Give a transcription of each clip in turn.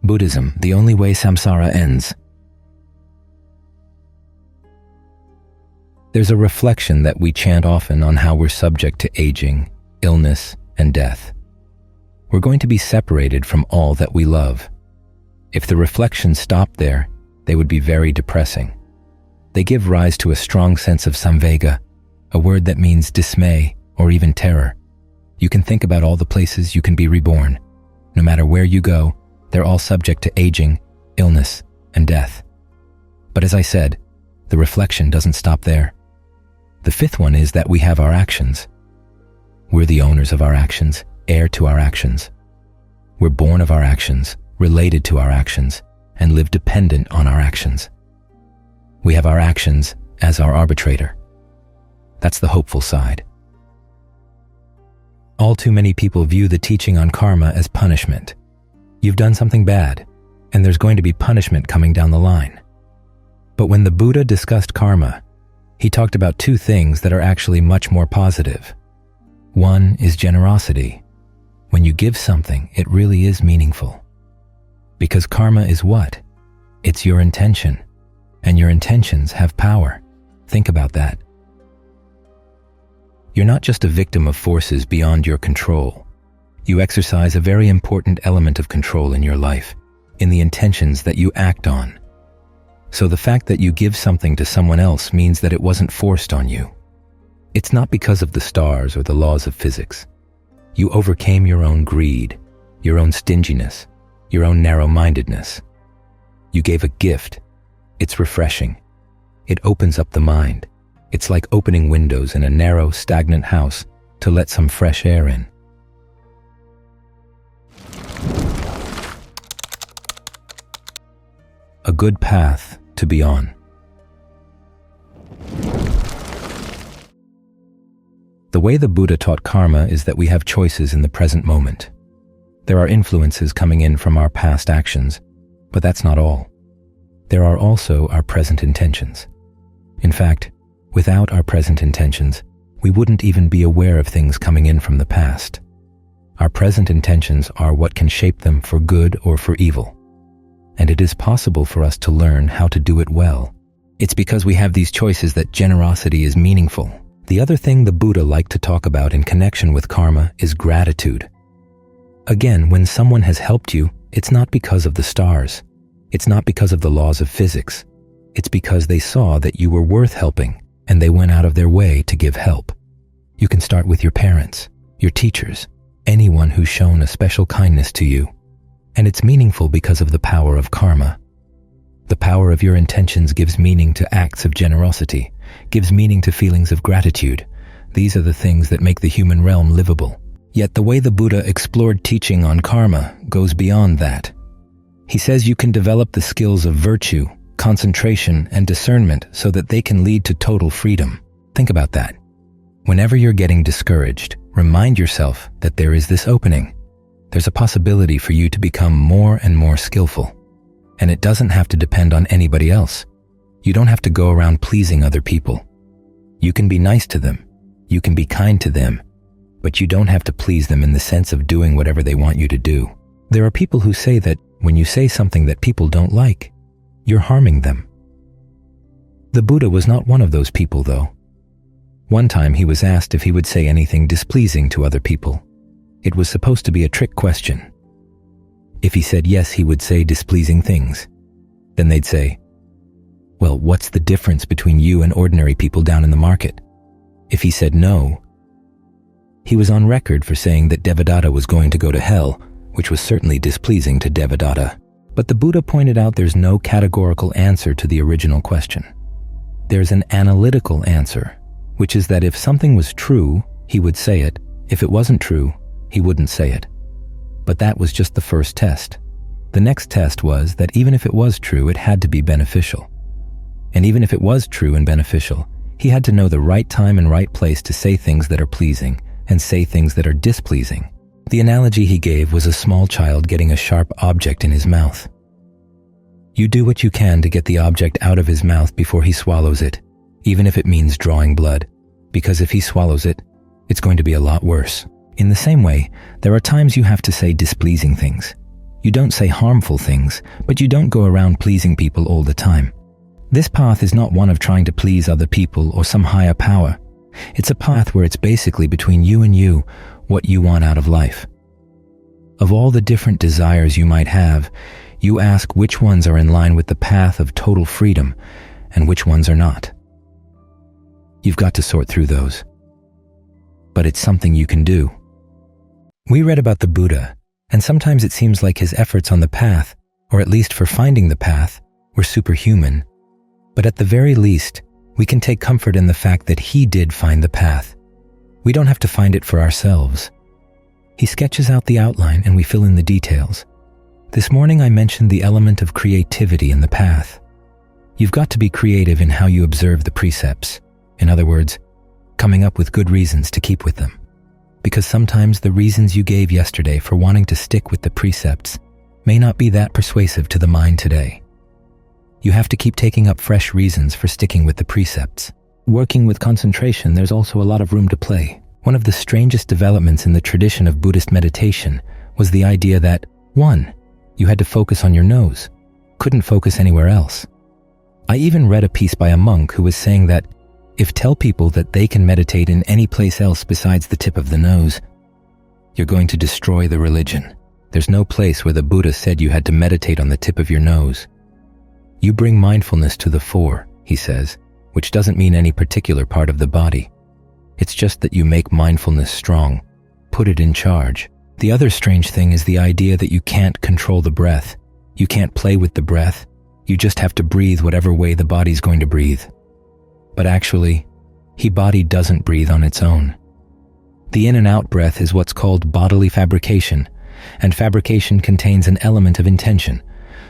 Buddhism, the only way samsara ends. There's a reflection that we chant often on how we're subject to aging, illness, and death. We're going to be separated from all that we love. If the reflections stopped there, they would be very depressing. They give rise to a strong sense of samvega, a word that means dismay or even terror. You can think about all the places you can be reborn. No matter where you go, they're all subject to aging, illness, and death. But as I said, the reflection doesn't stop there. The fifth one is that we have our actions. We're the owners of our actions, heir to our actions. We're born of our actions, related to our actions, and live dependent on our actions. We have our actions as our arbitrator. That's the hopeful side. All too many people view the teaching on karma as punishment. You've done something bad, and there's going to be punishment coming down the line. But when the Buddha discussed karma, he talked about two things that are actually much more positive. One is generosity. When you give something, it really is meaningful. Because karma is what? It's your intention, and your intentions have power. Think about that. You're not just a victim of forces beyond your control. You exercise a very important element of control in your life, in the intentions that you act on. So the fact that you give something to someone else means that it wasn't forced on you. It's not because of the stars or the laws of physics. You overcame your own greed, your own stinginess, your own narrow-mindedness. You gave a gift. It's refreshing. It opens up the mind. It's like opening windows in a narrow, stagnant house to let some fresh air in. A good path to be on. The way the Buddha taught karma is that we have choices in the present moment. There are influences coming in from our past actions, but that's not all. There are also our present intentions. In fact, without our present intentions, we wouldn't even be aware of things coming in from the past. Our present intentions are what can shape them for good or for evil. And it is possible for us to learn how to do it well. It's because we have these choices that generosity is meaningful. The other thing the Buddha liked to talk about in connection with karma is gratitude. Again, when someone has helped you, it's not because of the stars. It's not because of the laws of physics. It's because they saw that you were worth helping, and they went out of their way to give help. You can start with your parents, your teachers, anyone who's shown a special kindness to you. And it's meaningful because of the power of karma. The power of your intentions gives meaning to acts of generosity, gives meaning to feelings of gratitude. These are the things that make the human realm livable. Yet the way the Buddha explored teaching on karma goes beyond that. He says you can develop the skills of virtue, concentration, and discernment so that they can lead to total freedom. Think about that. Whenever you're getting discouraged, remind yourself that there is this opening. There's a possibility for you to become more and more skillful. And it doesn't have to depend on anybody else. You don't have to go around pleasing other people. You can be nice to them. You can be kind to them. But you don't have to please them in the sense of doing whatever they want you to do. There are people who say that when you say something that people don't like, you're harming them. The Buddha was not one of those people, though. One time he was asked if he would say anything displeasing to other people. It was supposed to be a trick question. If he said yes, he would say displeasing things. Then they'd say, "Well, what's the difference between you and ordinary people down in the market?" If he said no, he was on record for saying that Devadatta was going to go to hell, which was certainly displeasing to Devadatta. But the Buddha pointed out there's no categorical answer to the original question. There's an analytical answer, which is that if something was true, he would say it. If it wasn't true, he wouldn't say it. But that was just the first test. The next test was that even if it was true, it had to be beneficial. And even if it was true and beneficial, he had to know the right time and right place to say things that are pleasing and say things that are displeasing. The analogy he gave was a small child getting a sharp object in his mouth. You do what you can to get the object out of his mouth before he swallows it, even if it means drawing blood, because if he swallows it, it's going to be a lot worse. In the same way, there are times you have to say displeasing things. You don't say harmful things, but you don't go around pleasing people all the time. This path is not one of trying to please other people or some higher power. It's a path where it's basically between you and you, what you want out of life. Of all the different desires you might have, you ask which ones are in line with the path of total freedom and which ones are not. You've got to sort through those. But it's something you can do. We read about the Buddha, and sometimes it seems like his efforts on the path, or at least for finding the path, were superhuman. But at the very least, we can take comfort in the fact that he did find the path. We don't have to find it for ourselves. He sketches out the outline and we fill in the details. This morning I mentioned the element of creativity in the path. You've got to be creative in how you observe the precepts. In other words, coming up with good reasons to keep with them. Because sometimes the reasons you gave yesterday for wanting to stick with the precepts may not be that persuasive to the mind today. You have to keep taking up fresh reasons for sticking with the precepts. Working with concentration, there's also a lot of room to play. One of the strangest developments in the tradition of Buddhist meditation was the idea that, 1, you had to focus on your nose, couldn't focus anywhere else. I even read a piece by a monk who was saying that if tell people that they can meditate in any place else besides the tip of the nose, you're going to destroy the religion. There's no place where the Buddha said you had to meditate on the tip of your nose. You bring mindfulness to the fore, he says, which doesn't mean any particular part of the body. It's just that you make mindfulness strong, put it in charge. The other strange thing is the idea that you can't control the breath. You can't play with the breath. You just have to breathe whatever way the body's going to breathe. But actually, the body doesn't breathe on its own. The in and out breath is what's called bodily fabrication, and fabrication contains an element of intention.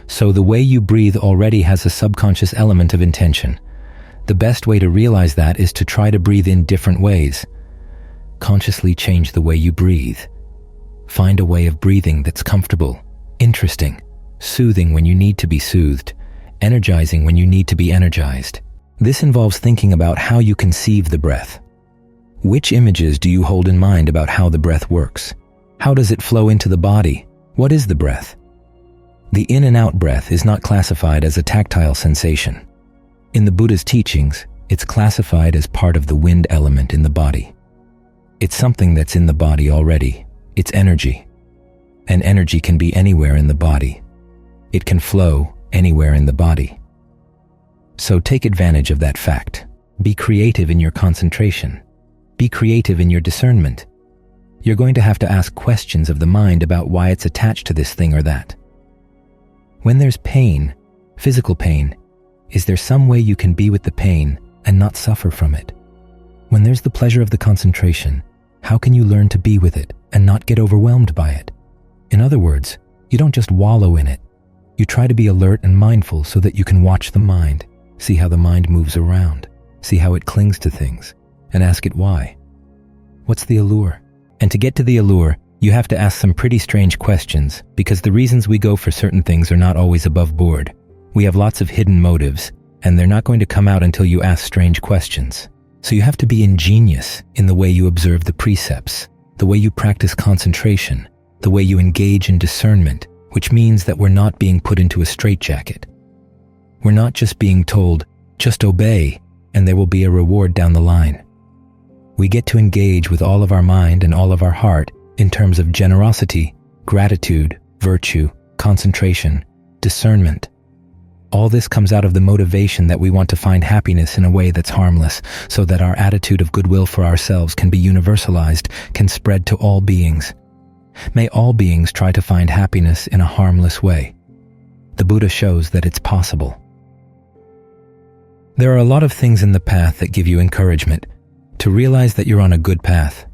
So the way you breathe already has a subconscious element of intention. The best way to realize that is to try to breathe in different ways. Consciously change the way you breathe. Find a way of breathing that's comfortable, interesting, soothing when you need to be soothed, energizing when you need to be energized. This involves thinking about how you conceive the breath. Which images do you hold in mind about how the breath works? How does it flow into the body? What is the breath? The in and out breath is not classified as a tactile sensation. In the Buddha's teachings, it's classified as part of the wind element in the body. It's something that's in the body already. It's energy. And energy can be anywhere in the body. It can flow anywhere in the body. So take advantage of that fact. Be creative in your concentration. Be creative in your discernment. You're going to have to ask questions of the mind about why it's attached to this thing or that. When there's pain, physical pain, is there some way you can be with the pain and not suffer from it? When there's the pleasure of the concentration, how can you learn to be with it and not get overwhelmed by it? In other words, you don't just wallow in it. You try to be alert and mindful so that you can watch the mind, see how the mind moves around, see how it clings to things, and ask it why. What's the allure? And to get to the allure, you have to ask some pretty strange questions, because the reasons we go for certain things are not always above board. We have lots of hidden motives, and they're not going to come out until you ask strange questions. So you have to be ingenious in the way you observe the precepts, the way you practice concentration, the way you engage in discernment, which means that we're not being put into a straitjacket. We're not just being told, just obey, and there will be a reward down the line. We get to engage with all of our mind and all of our heart in terms of generosity, gratitude, virtue, concentration, discernment. All this comes out of the motivation that we want to find happiness in a way that's harmless, so that our attitude of goodwill for ourselves can be universalized, can spread to all beings. May all beings try to find happiness in a harmless way. The Buddha shows that it's possible. There are a lot of things in the path that give you encouragement, to realize that you're on a good path.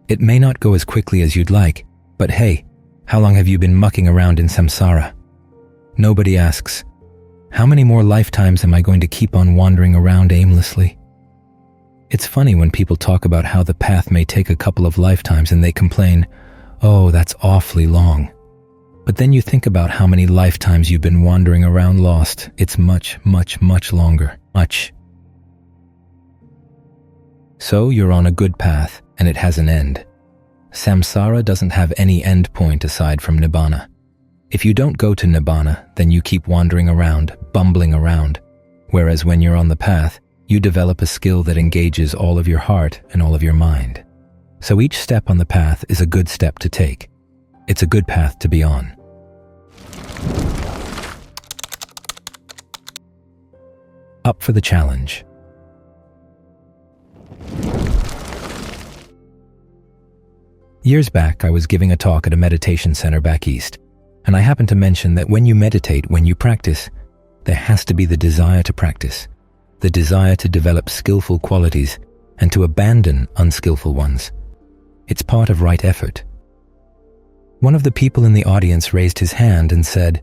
It may not go as quickly as you'd like, but hey, how long have you been mucking around in samsara? Nobody asks, how many more lifetimes am I going to keep on wandering around aimlessly? It's funny when people talk about how the path may take a couple of lifetimes and they complain, oh, that's awfully long. But then you think about how many lifetimes you've been wandering around lost. It's much, much, much longer. Much. So you're on a good path, and it has an end. Samsara doesn't have any end point aside from nibbāna. If you don't go to nibbāna, then you keep wandering around, bumbling around. Whereas when you're on the path, you develop a skill that engages all of your heart and all of your mind. So each step on the path is a good step to take. It's a good path to be on. Up for the challenge. Years back, I was giving a talk at a meditation center back east, and I happened to mention that when you meditate, when you practice, there has to be the desire to practice, the desire to develop skillful qualities and to abandon unskillful ones. It's part of right effort. One of the people in the audience raised his hand and said,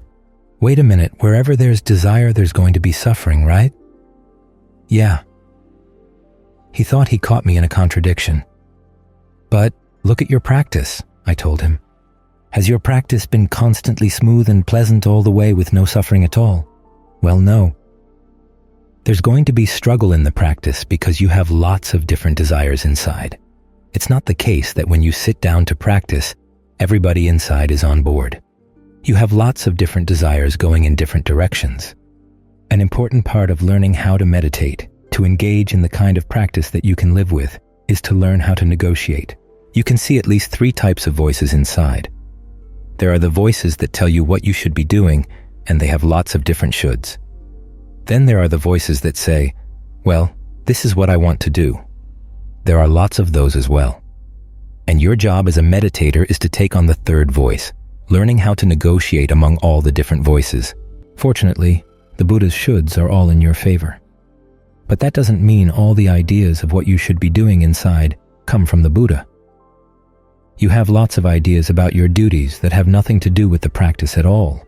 "Wait a minute, wherever there's desire, there's going to be suffering, right?" Yeah. He thought he caught me in a contradiction. "But look at your practice," I told him. "Has your practice been constantly smooth and pleasant all the way with no suffering at all?" Well, no. There's going to be struggle in the practice because you have lots of different desires inside. It's not the case that when you sit down to practice, everybody inside is on board. You have lots of different desires going in different directions. An important part of learning how to meditate, to engage in the kind of practice that you can live with, is to learn how to negotiate. You can see at least 3 types of voices inside. There are the voices that tell you what you should be doing, and they have lots of different shoulds. Then there are the voices that say, "Well, this is what I want to do." There are lots of those as well. And your job as a meditator is to take on the 3rd voice, learning how to negotiate among all the different voices. Fortunately, the Buddha's shoulds are all in your favor. But that doesn't mean all the ideas of what you should be doing inside come from the Buddha. You have lots of ideas about your duties that have nothing to do with the practice at all.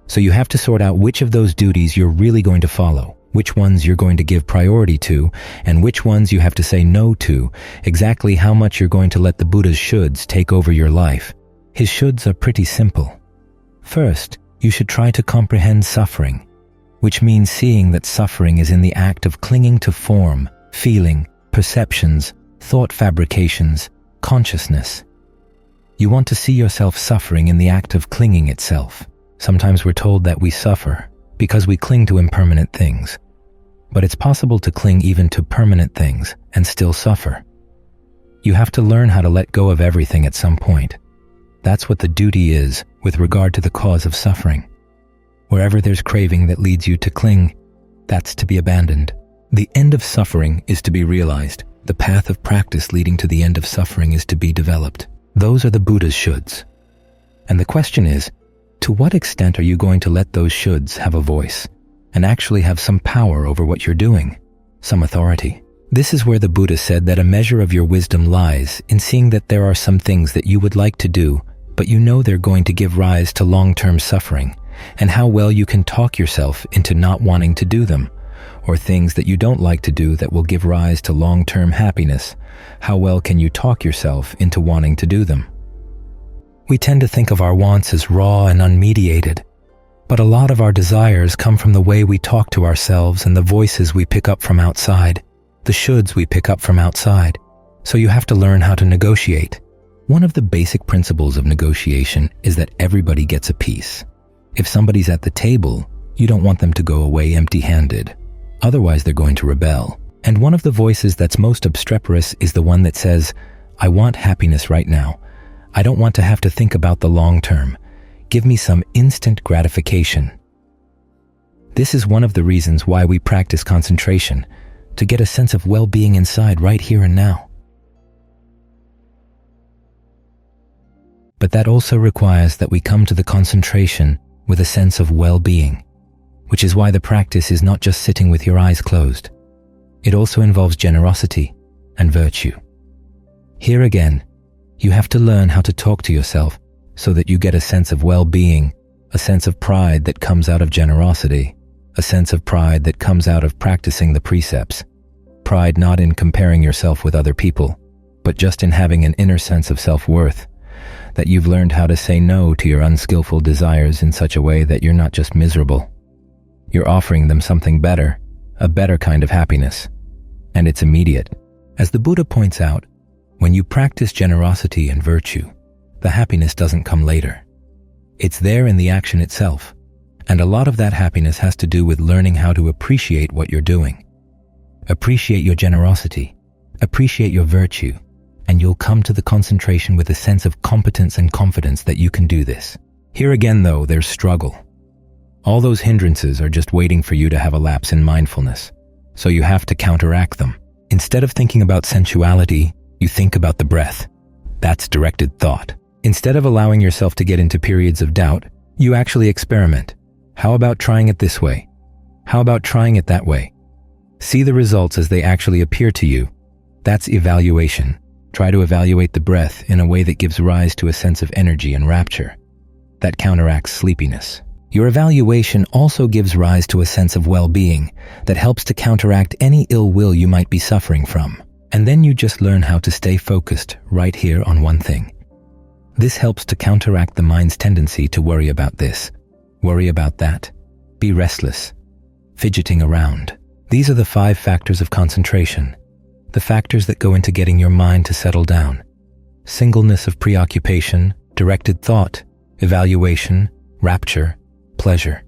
So you have to sort out which of those duties you're really going to follow, which ones you're going to give priority to, and which ones you have to say no to, exactly how much you're going to let the Buddha's shoulds take over your life. His shoulds are pretty simple. First, you should try to comprehend suffering, which means seeing that suffering is in the act of clinging to form, feeling, perceptions, thought fabrications, consciousness. You want to see yourself suffering in the act of clinging itself. Sometimes we're told that we suffer because we cling to impermanent things. But it's possible to cling even to permanent things and still suffer. You have to learn how to let go of everything at some point. That's what the duty is with regard to the cause of suffering. Wherever there's craving that leads you to cling, that's to be abandoned. The end of suffering is to be realized. The path of practice leading to the end of suffering is to be developed. Those are the Buddha's shoulds. And the question is, to what extent are you going to let those shoulds have a voice and actually have some power over what you're doing, some authority? This is where the Buddha said that a measure of your wisdom lies in seeing that there are some things that you would like to do, but you know they're going to give rise to long-term suffering, and how well you can talk yourself into not wanting to do them, or things that you don't like to do that will give rise to long-term happiness. How well can you talk yourself into wanting to do them? We tend to think of our wants as raw and unmediated, but a lot of our desires come from the way we talk to ourselves and the voices we pick up from outside, the shoulds we pick up from outside. So you have to learn how to negotiate. One of the basic principles of negotiation is that everybody gets a piece. If somebody's at the table, you don't want them to go away empty-handed. Otherwise, they're going to rebel. And one of the voices that's most obstreperous is the one that says, "I want happiness right now. I don't want to have to think about the long term. Give me some instant gratification." This is one of the reasons why we practice concentration, to get a sense of well-being inside right here and now. But that also requires that we come to the concentration with a sense of well-being, which is why the practice is not just sitting with your eyes closed. It also involves generosity and virtue. Here again, you have to learn how to talk to yourself so that you get a sense of well-being, a sense of pride that comes out of generosity, a sense of pride that comes out of practicing the precepts. Pride not in comparing yourself with other people, but just in having an inner sense of self-worth, that you've learned how to say no to your unskillful desires in such a way that you're not just miserable. You're offering them something better, a better kind of happiness, and it's immediate. As the Buddha points out, when you practice generosity and virtue, the happiness doesn't come later. It's there in the action itself. And a lot of that happiness has to do with learning how to appreciate what you're doing. Appreciate your generosity. Appreciate your virtue. And you'll come to the concentration with a sense of competence and confidence that you can do this. Here again, though, there's struggle. All those hindrances are just waiting for you to have a lapse in mindfulness. So you have to counteract them. Instead of thinking about sensuality, you think about the breath. That's directed thought. Instead of allowing yourself to get into periods of doubt, you actually experiment. How about trying it this way? How about trying it that way? See the results as they actually appear to you. That's evaluation. Try to evaluate the breath in a way that gives rise to a sense of energy and rapture. That counteracts sleepiness. Your evaluation also gives rise to a sense of well-being that helps to counteract any ill will you might be suffering from. And then you just learn how to stay focused right here on one thing. This helps to counteract the mind's tendency to worry about this, worry about that, be restless, fidgeting around. These are the 5 factors of concentration, the factors that go into getting your mind to settle down. Singleness of preoccupation, directed thought, evaluation, rapture, pleasure.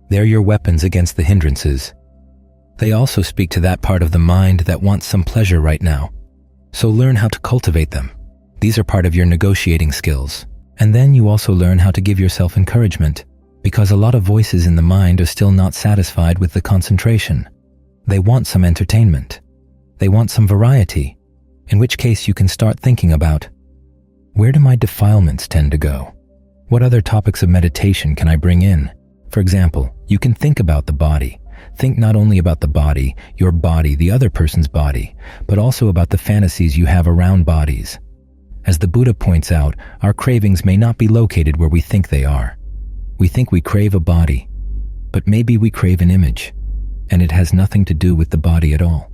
They're your weapons against the hindrances. They also speak to that part of the mind that wants some pleasure right now. So learn how to cultivate them. These are part of your negotiating skills. And then you also learn how to give yourself encouragement, because a lot of voices in the mind are still not satisfied with the concentration. They want some entertainment. They want some variety, in which case you can start thinking about, where do my defilements tend to go? What other topics of meditation can I bring in? For example, you can think about the body. Think not only about the body, your body, the other person's body, but also about the fantasies you have around bodies. As the Buddha points out, our cravings may not be located where we think they are. We think we crave a body, but maybe we crave an image, and it has nothing to do with the body at all.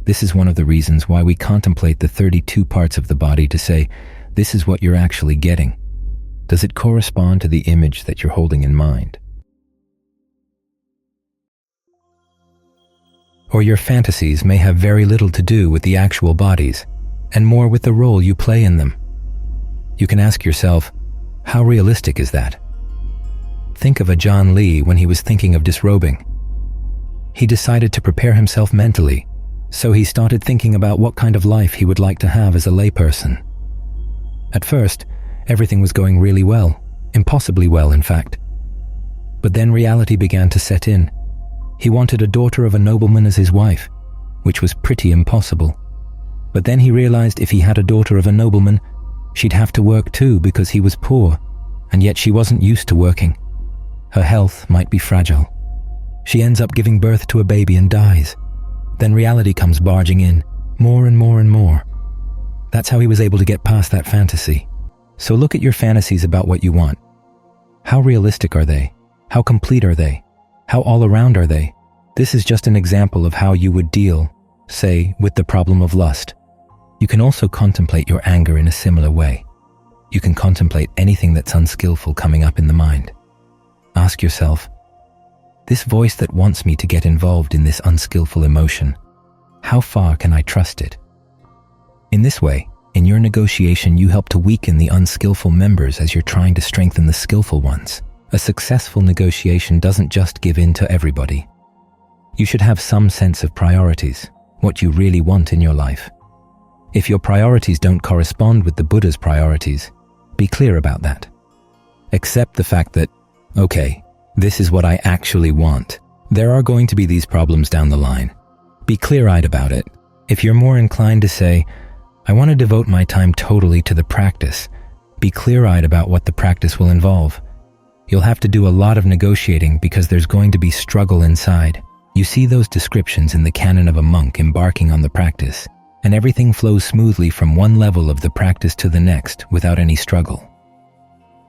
This is one of the reasons why we contemplate the 32 parts of the body to say, this is what you're actually getting. Does it correspond to the image that you're holding in mind? Or your fantasies may have very little to do with the actual bodies, and more with the role you play in them. You can ask yourself, how realistic is that? Think of a John Lee when he was thinking of disrobing. He decided to prepare himself mentally, so he started thinking about what kind of life he would like to have as a layperson. At first, everything was going really well, impossibly well, in fact. But then reality began to set in. He wanted a daughter of a nobleman as his wife, which was pretty impossible. But then he realized if he had a daughter of a nobleman, she'd have to work too because he was poor, and yet she wasn't used to working. Her health might be fragile. She ends up giving birth to a baby and dies. Then reality comes barging in, more and more and more. That's how he was able to get past that fantasy. So look at your fantasies about what you want. How realistic are they? How complete are they? How all around are they? This is just an example of how you would deal, say, with the problem of lust. You can also contemplate your anger in a similar way. You can contemplate anything that's unskillful coming up in the mind. Ask yourself, this voice that wants me to get involved in this unskillful emotion, how far can I trust it? In this way, in your negotiation, you help to weaken the unskillful members as you're trying to strengthen the skillful ones. A successful negotiation doesn't just give in to everybody. You should have some sense of priorities, what you really want in your life. If your priorities don't correspond with the Buddha's priorities, be clear about that. Accept the fact that, okay, this is what I actually want. There are going to be these problems down the line. Be clear-eyed about it. If you're more inclined to say, I want to devote my time totally to the practice, be clear-eyed about what the practice will involve. You'll have to do a lot of negotiating because there's going to be struggle inside. You see those descriptions in the canon of a monk embarking on the practice, and everything flows smoothly from one level of the practice to the next without any struggle.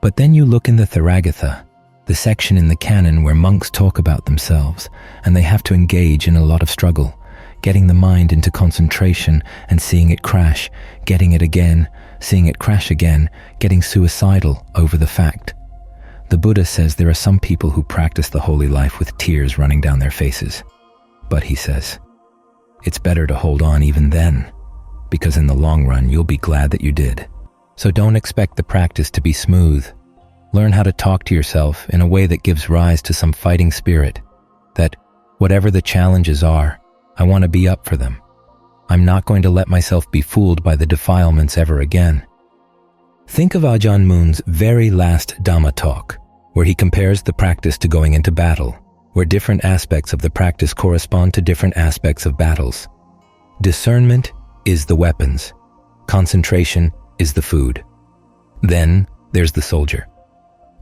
But then you look in the Theragatha, the section in the canon where monks talk about themselves, and they have to engage in a lot of struggle, getting the mind into concentration and seeing it crash, getting it again, seeing it crash again, getting suicidal over the fact. The Buddha says there are some people who practice the holy life with tears running down their faces. But he says, it's better to hold on even then, because in the long run you'll be glad that you did. So don't expect the practice to be smooth. Learn how to talk to yourself in a way that gives rise to some fighting spirit, that whatever the challenges are, I want to be up for them. I'm not going to let myself be fooled by the defilements ever again. Think of Ajahn Mun's very last Dhamma talk, where he compares the practice to going into battle, where different aspects of the practice correspond to different aspects of battles. Discernment is the weapons. Concentration is the food. Then there's the soldier.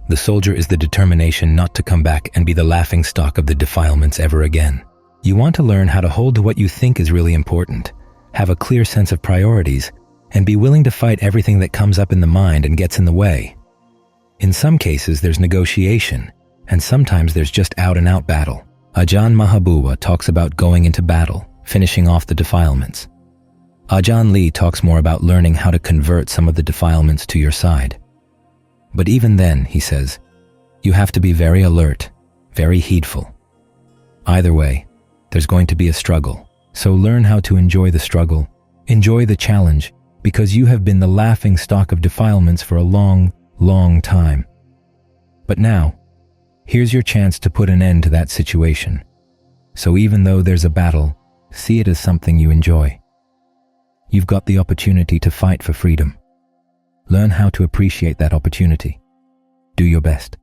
The soldier is the determination not to come back and be the laughingstock of the defilements ever again. You want to learn how to hold to what you think is really important, have a clear sense of priorities, and be willing to fight everything that comes up in the mind and gets in the way. In some cases, there's negotiation, and sometimes there's just out-and-out battle. Ajahn Mahabhuva talks about going into battle, finishing off the defilements. Ajahn Lee talks more about learning how to convert some of the defilements to your side. But even then, he says, you have to be very alert, very heedful. Either way, there's going to be a struggle, so learn how to enjoy the struggle, enjoy the challenge, because you have been the laughing stock of defilements for a long, long time. But now, here's your chance to put an end to that situation. So even though there's a battle, see it as something you enjoy. You've got the opportunity to fight for freedom. Learn how to appreciate that opportunity. Do your best.